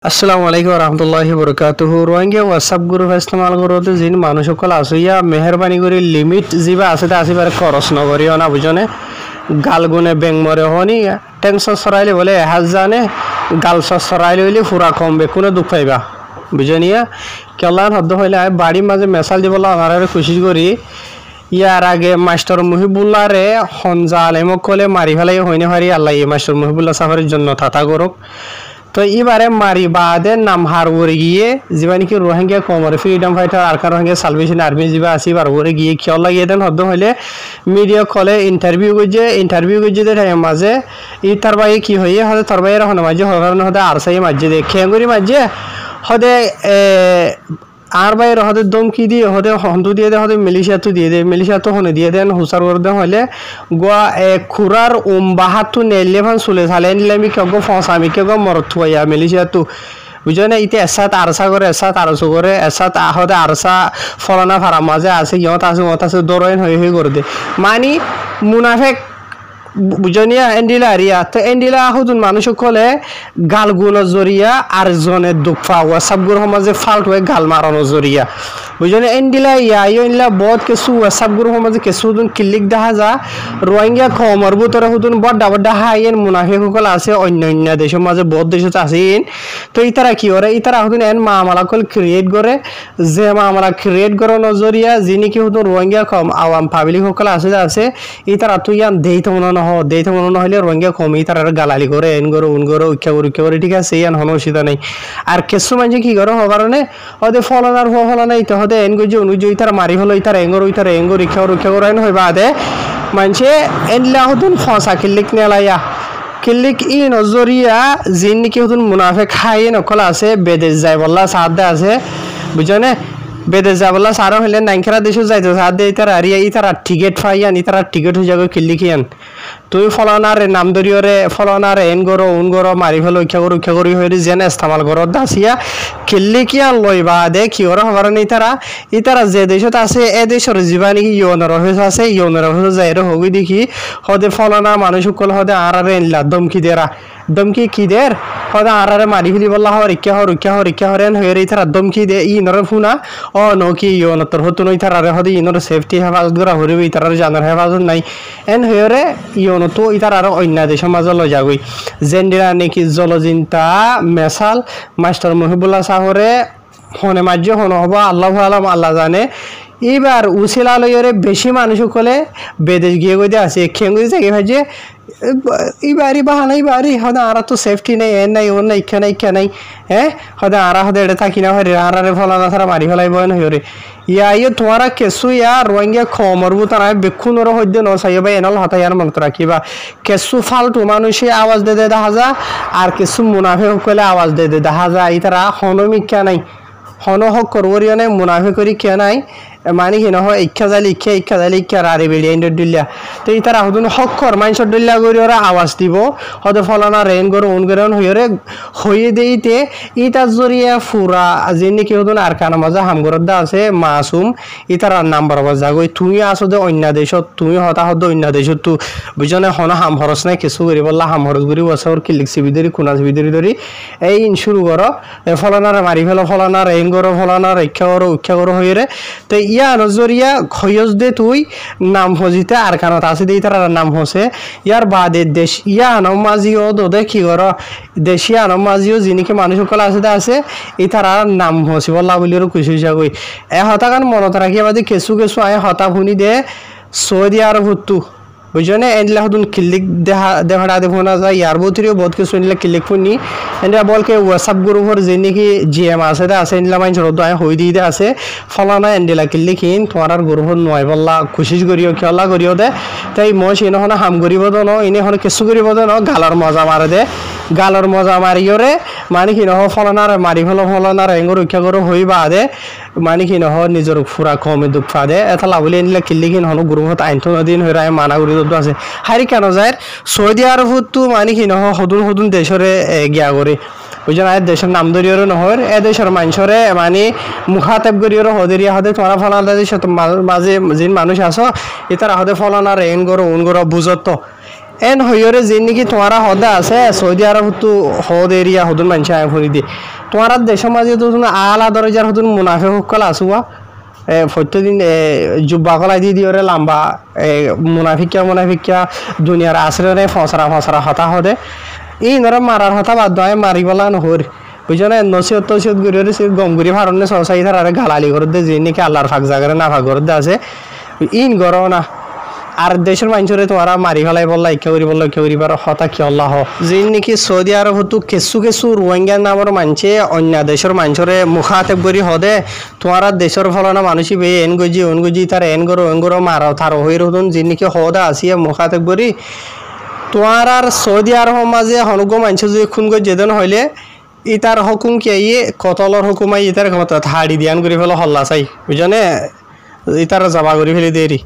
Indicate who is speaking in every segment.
Speaker 1: আসসালামু আলাইকুম রহমতুল্লাহি বরকাতুহু রোহিঙ্গা হোয়াটসঅ্যাপ গ্রুপ ইস্তেমাল করতে যিন মানুষ সকল আছে ইয়া মেহরবানি করে লিমিট যা আছে তা আসিবার খরচ নগরিও না বুঝনে গালগুনে বেং মরে হনি টেনশন সরাইলে বলে এহাজ জানে গাল সরাইলে হইলে ফুরা কমবে কোনো দুঃখ পাইবা বুঝনিয়া কেলান হদ্দ হইলে বাড়ির মাঝে মেসাল দিবলা আনারে খুশি করি ইয়ার আগে মাস্টার মুহিবুল্লাহরে হনজা আলেমক কলে মারি ফেলাই হইনে হারি আল্লাহ এই মাস্টার মুহিবুল্লাহ সাফারের জন্য থাতা করুক তো এবারে মারি বাদে নাম হার ওরে গিয়ে যা নাকি রোহিঙ্গা কমর ফ্রিডম ফাইটার আর রোহিঙ্গা সালভেশন আর্মি যা আসি বার ওরে গিয়ে খেয়াল লাগিয়ে দেন হদ্দ হইলে মিডিয়া কলে ইন্টারভিউ করছে টাইম মাঝে ই তার বাই কি হইয়ে হদে তার বাইরে হনে মাঝে হদে আরসাই মাঝে দে খেঙ্গুরি মাঝে হদে আর বাইরে হদে দমকি দিয়ে হদে হন্তু দিয়ে দে হদে মিলিশিয়াতো দিয়ে দে মিলিশিয়াতো হনে দিয়ে দেন হুসার করে দেন হলে গোয়া খুরার বাহাতু নেলে ভান চলে চালে নিলামি কেগো ফসামি কেগো মরত থুয়া মিলিশিয়াতো বুঝো না ইতে এসাত আরসা করে এসাত আরসু করে এসাত হদে আরসা ফলানা ফারা মাঝে আছে ইয়ত আছে দরইন হয়ে করে দে মানি মুনাফেক বুঝনিয়া এন্ডিলা আরিয়া তো এন্ডিলা হুদুন মানুষ কলে গাল গুণ জরিয়া আর জনের দুঃখ পাওয়া সবগুলো সমাজে ফাল্ট হয়ে গাল মারানো জরিয়া বুঝনি এন্ডিলা ইয়া বহুত কিছু সবগুলো সমাজে কিছু হুদুন কিল্লিক দেখা যা রোহিঙ্গা খমর বুতরে হুদুন বড় হাইয়েন মুনাফিক সকল আছে অন্য দেশের মাঝে বহুত দেশত আছেন তো ইতারা কি করে ইতারা হুদুন এন মামলা কল ক্রিয়েট করে যে মামলা ক্রিয়েট করে নজরিয়া যিনি কি হুদুন রোহিঙ্গা কম আওয়াম পাবলিক সকল আছে ইতারা তুই ইয়ান দেইতে মনে দেইতে মনে নহলে রোহিঙ্গা কমই তার গালালি করে এন করো উন করো উচ্চা করে ঠিক আছে ইয়ান হন অসুবিধা নেই আর কিছু মানুষ কি করো কারণে ওদের ফলনার ফলনা ইতে হতে এন গজি অনুযায়ী তারা মারি হলো ইতার এঙ্গর ইচ্ছা করো এন হইবা দে মানুষে এনলা হতুন ফসা কিল্লিক নেলাইয়া কিল্লিক ই নজরিয়া যিন নাকি হতুন মুনাফেক খাই নকল আছে বেদেশ যায় বললা সাহায্য আছে বুঝনে বেদেশ যাবলা সারা হইলে নাইখেরা দেশে যাইতো সাহায্য ইতার আরিয়া ইতার টিকেট ফাইয়ান ইতার টিকেট হয়ে যাবে কিল্লিখিয়ান তুই ফলানার নাম ধরিয়রে ফলানার এন গরো উন গরো মারি ফেলো ইচ্ছা করি হয়ে যেন ইস্তেমাল করো দাসিয়া কিল্লিখিয়ান লইবা দে কি ওরা হবার ইতারা যে দেশত আছে এ দেশের জীবা নাকি ইয়নের অফিস আছে ইয়নের অফিস যাই হবি দেখি হদে ফলানা মানুষ সকল হদে আর এনলা দমকি কি দের হদে আর মারি ফেলি বললা হর ইচ্ছা হরেন হয়ে ইতারা দমকি দে ই নরে ফুনা ও নকি ইয়নতর হতুন ইতারা হদে ইনর সেফটি হেফাজত করা হরিব ইতারার জানার হেফাজত নাই এন হয়ে ইয়নতো ইতার আর অন্য দেশের মাঝে লই যাগই জেন্ডিরা নাকি জলজিন্তা মেসাল মাস্টার মহিবুল্লাহ সাহরে হনে মাঝে হন হব আল্লাহ আলাম আল্লাহ জানে এবার উচিলা লইরে বেশি মানুষ কলে বেদেশ গিয়ে গিয়ে আছে খেঙ্গু জায়গায় ভাজে বাড়ি বাহানাই বাড়ি হদে আর তো সেফটি নেই এর নাই ওর নাই ইচ্ছা নাই হ্যাঁ হদে আর হদে এটা থাকি না হয় আরে ফলানা ছাড়া মারি ফেলাই বয় না হরে ইয়ে তোমারা কেঁচু রোহিঙ্গা খমরবো তারা বেক্ষুন ওরা হদ্য নচাই বা এনল হাতাই আর মনত রাখিবা কেঁচু ফালতু মানুষে আওয়াজ দে দেখা যা আর কিছু মুনাফে সকলে আওয়াজ দে দেখা যা ই তারা হনমিক্ষা নাই হন হক করবরিও নাই মুনাফে করি কে নাই মানে কি নহয় ইচ্ছা যাইলে ইচ্ছা রাড়ি বেড়িয়ে দিল্লা তো ই তারা হতুন হকর মানুষের দিল্লা করে ওরা আওয়াজ দিব হতে ফলানা রেন করে উন করে হয়ে দিতে ই তার জরিয়া ফুরা যে নাকি হতুন আর কানা মজা হামগরত দা আছে মাসুম ই তার নাম্বার বাজা গই তুমি আসো দে অন্য দেশত তুমি হতা হদ অন্য দেশত তো বুঝনে হন হাম খরচ নাই কিছু করি বললা হাম খরচ করি বছর কিলিক সিবিদরি খুনা সিবিদরি ধরি এই শুরু করো ফলানার মারি ফেলো ফলানা রেন করো ফলানা উচ্চা করো হয়ে তো ইয়া নজরিয়া খয়জ দে তুই নাম হজিতে আর কানত আছে দে তার নাম হসে ইয়ার বাদে দেশ ইয়া নমাজিও দে কি কর দেশিয়া নমাজিও যিনিকে মানুষ সকল আছে এই তার নাম হসি বল্লা বলির খুশি গই হতাকান মনত রাখিয়া বাদে কেঁচু আয় হতা শুনি দে সৌদি আরব হতু বুঝনে এনলা হতুন কিল্লিক দেখা দেখো না যায় ইয়ার বতিরিও বহুত কিছু এনলা কিল্লিক শুনি এনলা বলকে হোয়াটসঅ্যাপ গ্রুপর যে নাকি জিএম আছে এনলা মানুষ রোদ হয়ে দিয়ে আছে ফলানা এন্ডিলা কিল্লিক হিন তোমার আর গ্রুপত নয় বললা খুশি করিও খেলা করিও দে তাই মই সেই হনে হাম করিব তো ন এনে হনে কিছু করিব তো ন গালার মজা মারে দে গালর মজা মারিওরে মানে কি নহ ফলানার মারি ফলানার এঙ্গর রক্ষা করো হইবা দে মানে কি নহ নিজের ফুরা কমে দুঃখ পা দে এটা লাভলি এনলা কিল্লিকিন হন গ্রুপত আইনটো নদীন হয়ে রায় মানা করি আছে হারি কেন যায় সৌদি আরবতো মানে কি নহ সদুন দেশরে গিয়া করে বুঝলেন আর দেশের নাম ধরিও নহর এ দেশের মানুষরে মানে মুখাতেব করিও হদেরিয়া হদে তোমার ফলানা দেশ মাঝে যিন মানুষ আছো এটার হদে ফলানার এন করো উন করো বুঝত এন হইরে যে নাকি তোমারা হদে আছে সৌদি আরব তো হদ এরিয়া হদুন মানুষ আয় ফুরি দিয়ে তোমার দেশের মাঝে তো আলা দরজার হদুন মুনাফে সকল আসুয়া প্রত্যেকদিন জুব্বা কলাই দিয়ে দিয়ে লাম্বা মুনাফিকা দুনিয়ার আশ্রয় ফসরা হতা হদে এই নরা মারার হতা বাধ্য হয় মারিবলা নহর বুঝছো না নসিহত গুড়ি গমগুড়ি ভারণে সসাই থার আরে গালালি করে দে যে নাকি আল্লাহর ফাঁক জাগারে না ফাঁক করে দে আছে ইন গর না আর দেশের মানুষরে তোমারা মারি ফেলাই বললা ইচ্ছা করি পারো হতা কি আল্লাহ যে নাকি সৌদি আরব হতো কেসু রোহিঙ্গা নামের মানুষে অন্য দেশের মানুষরে মুখাতেব করি হদে তোমারা দেশের ফলনা মানুষই বে এন গজি তার এন গরো মারো তার হইর হতুন যে নাকি হদা আসিয়া মুখাতেব করি তোমার আর সৌদি আরব মাঝে হনুগ মানুষ যদি খুন গই যেদিন হইলে ইতার হুকুম কে কতলর হুকুমাই ইতার ক্ষমতা হাড়ি দিয়ান করে ফেলো হল্লা চাই বুঝনে ইতার জবা করে ফেলে দেরি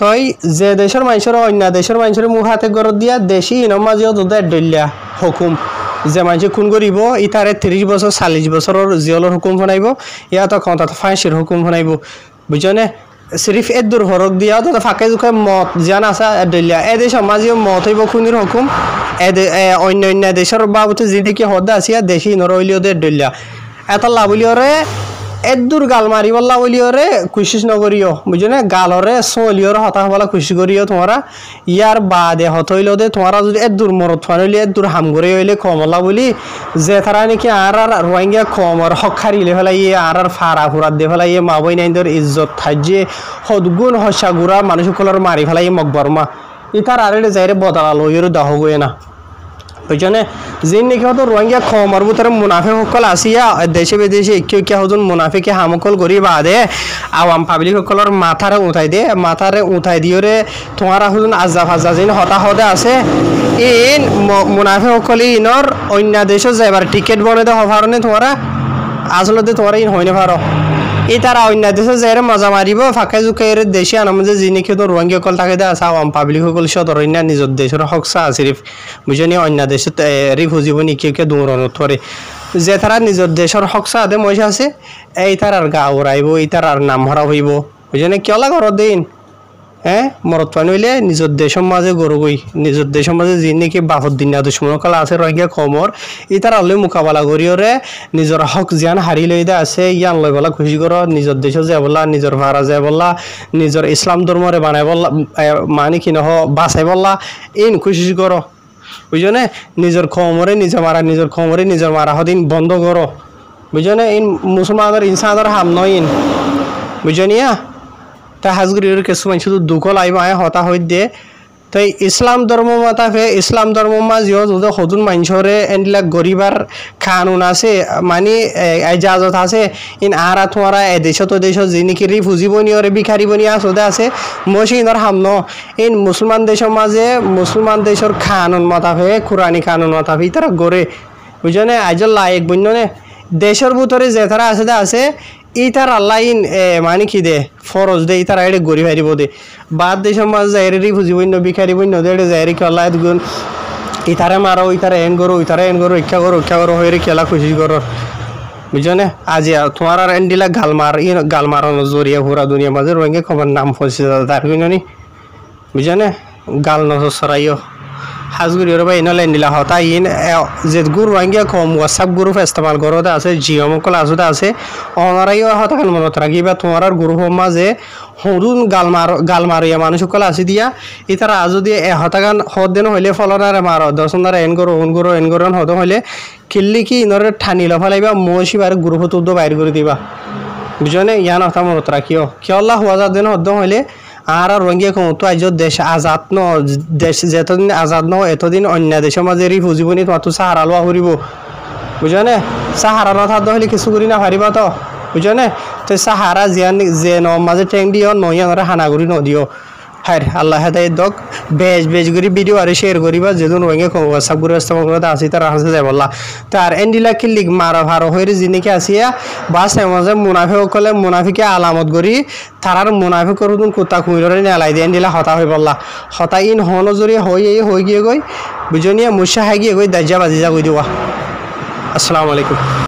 Speaker 1: তই যে দেশের মানুষের অন্য দেশের মানুষের মুখ হাতে গরত দিয়া দেশি ইনম মাঝেও দুধের ডলিয়া হুকুম যে মানুষ খুন করিব ইতারে 30 বছর 40 বছরের জিয়লের হুকুম বনাইব ইয়াত ক্ষমতা ফাঁসির হুকুম বনাইব বুঝনে সিরিফ এদুর হরক দিয়া তো ফাঁকে জুখে মত জান আসা ডলিয়া এ দেশ মাঝেও মত হইব খুনির হুকুম অন্য দেশের বাবুতে যেদিকে হদা আসিয়া দেশি নরইলিওদের ডলিয়া এত লাভলিওরে এদুর গাল মারি বললা বলিওরে কুশিস নগরিও বুঝলে গালরে সোলিওর হতা হবলা খুশি করিও তোমরা ইয়ার বাদে হত হইল দে তোমরা যদি এদুর মরত ফানিলে এদুর হাম করে হইলে কমলা বলি যে তারা নাকি আর রোহিঙ্গা কমর হক হারিলে ফেলাই আর ফারা ফুরাত দিয়ে ফেলাই মা বই নাইন্দর ইজ্জত থাইজে সদগুণ হসা গুড়া মানুষ সকলের মারি ফেলাই মকবরমা ইতার আরে যাইরে বদলালো ইয়ের দাহ গয়ে না বুঝনে যে নাকি হতো রোহিঙ্গা খমর ভিতরে মুনাফে সকল আসিয়া দেশে বিদেশে ইকে হজন মুনাফিকে হামকল করি বাদে আওয়াম পাবলিক সকলের মাথারে উঠাই দিওরে তোমার হজন আজা ফাজা যেন হতা হদে আছে ইন মুনাফে সকল ইনর অন্য দেশে যাইবার টিকেট বনে দে হবারণে তোমরা আসলে তোমরা ইন হইনে পারো এই তারা অন্য দেশে যাই মজা মারিব ফাঁকে জুকে দেশে আনাম যে যিনি কেউ রোহিঙ্গা সকল থাকে আছে আওয়াম পাবলিক সকল সদর অন্য নিজের দেশের হকসা আছে বুঝনি অন্য দেশে রিফুজিব নি কেউ দৌড়ানো ধরে যে তারা নিজের দেশের হকসা আদে মজা আছে এই তার আর গা উড়াইব এই তার আর নাম হরা হইব বুঝনি কেলা ঘর দিন হ্যাঁ মরত পানি হইলে নিজের দেশের মাঝে গরু গই নিজের দেশের মাঝে যি নাকি বাপর দিনা দুশ্মন কালা আছে রোহিঙ্গা কমর ই তার আল্লে মোকাবেলা করিওরে নিজের হক জিয়ান হারি লই দে আছে ইয়ান লই বলা খুশি করো নিজের দেশে যায় বললা নিজের ভাড়া যায় বললা নিজের ইসলাম ধর্মরে বানাই বললা মানে কি নহ বাঁচাই বললা ইন খুশি করো বুঝনে নিজের খমরে নিজের মারা হদিন বন্ধ করো বুঝনে ইন মুসলমানের ইনসানের হাম নয় ইন বুঝনিয়া তা হাজগুড়ির কিছু মানুষ শুধু দুঃখ লাইব আয় হতা হই দে তাই ইসলাম ধর্ম মাতাফে ইসলাম ধর্ম মাঝেও যদি সদুন মানুষরে এনবিলাক গরিবার কানুন আছে মানে এজাজত আছে ইন আর তোমারা এদেশ তো দেশ যে নাকি রিফুজি বনিওরে ভিখারি বনিয়া আসতে আছে মসি ইনর হামন ইন মুসলমান দেশের মাঝে মুসলমান দেশের কানুন মাতাফে কোরআনী কানুন মাতাফে তারা গড়ে বুঝনে আজ লায়ক বন্যনে দেশের ভিতরে যে তারা আছে ইতার আল্লাহ ইন মানে কি দে ফরজ দে ইতার আইডে গড়ি ফারিব দে বাদ দেশের মাঝে যাইরে রিফুজি বন্য ভিখারি বন্য দে যাইরে কি আল্লাহ গুণ ইতারে মারো ইতারে এন করো ইচ্ছা করো হয়ে খেলা খুশি করো বুঝনে আজি তোমার আর এন্ডিলা গাল মারানো জরিয়া পুরা দুনিয়া মাঝে রোহিঙ্গা খবর নাম ফসি তার কিনি বুঝনে গাল নসরাইও হাজগুড়ি ওর ভাই ইনলে এন্ডিলা হতা ইন যে গুরু রোহিঙ্গা কম হোয়াটসঅ্যাপ গ্রুপ ইস্তেমাল করতে আছে জিও মকল আসতে আছে অনারাইও হতা কাল মনত রাখিবা তোমার আর গ্রুপ মাঝে হরুন গাল মারিয়া মানুষ সকল আসি দিয়া ইতারা যদি হতাগান হদ দিন হইলে ফলনারে মার দর্শনারে এন করো হদ হইলে কিল্লি কি ইনরে ঠানিল ফেলাইবা মহিবার গ্রুপ তুদ্দ বাইর করে দিবা বুঝনে ইয়ান হতা মনত রাখিও কিয়ল্লা হওয়া দিন হদ হইলে আর রোহিঙ্গা কমতো আজ দেশ আজাদ ন দেশ যেতদিন আজাদ ন এতদিন অন্য দেশের মাঝে রিফুজি বনি তোমার তো সাহারা লোয়া ফুরিব বুঝনে সাহারা না থাকতে হলে কিছু করি না পারিবা তো বুঝনে তো সাহারা জিয়ান যে ন মাঝে ট্যাং দিও নইয়ারে হানাগুড়ি নদিও হায় আল্লাহ হেদায়েত দক বেশ করে ভিডিও আর শেয়ার করিবা যেদিন রোহিঙ্গা হোয়াটসঅ্যাপ গ্রুপ ইস্তেমাল করতে আসি তার হাসে যায় বললা তার এন্ডিলা কিল্লিক মারা ভারো হয়ে যিনিকে আসিয়া বাস মাঝে মুনাফে কলে মুনাফিকে আলামত করি তারার মুনাফি করুন কুত্তা কুমিরে নেলাই দিয়ে এন্ডিলা হতা হয়ে বললা হতা ইন হনজরি হয়ে গিয়ে গই বুঝনিয়া মুসা হাই গিয়ে গই দাজ্জা বাজি যা গই দেওয়া আসসালামু আলাইকুম।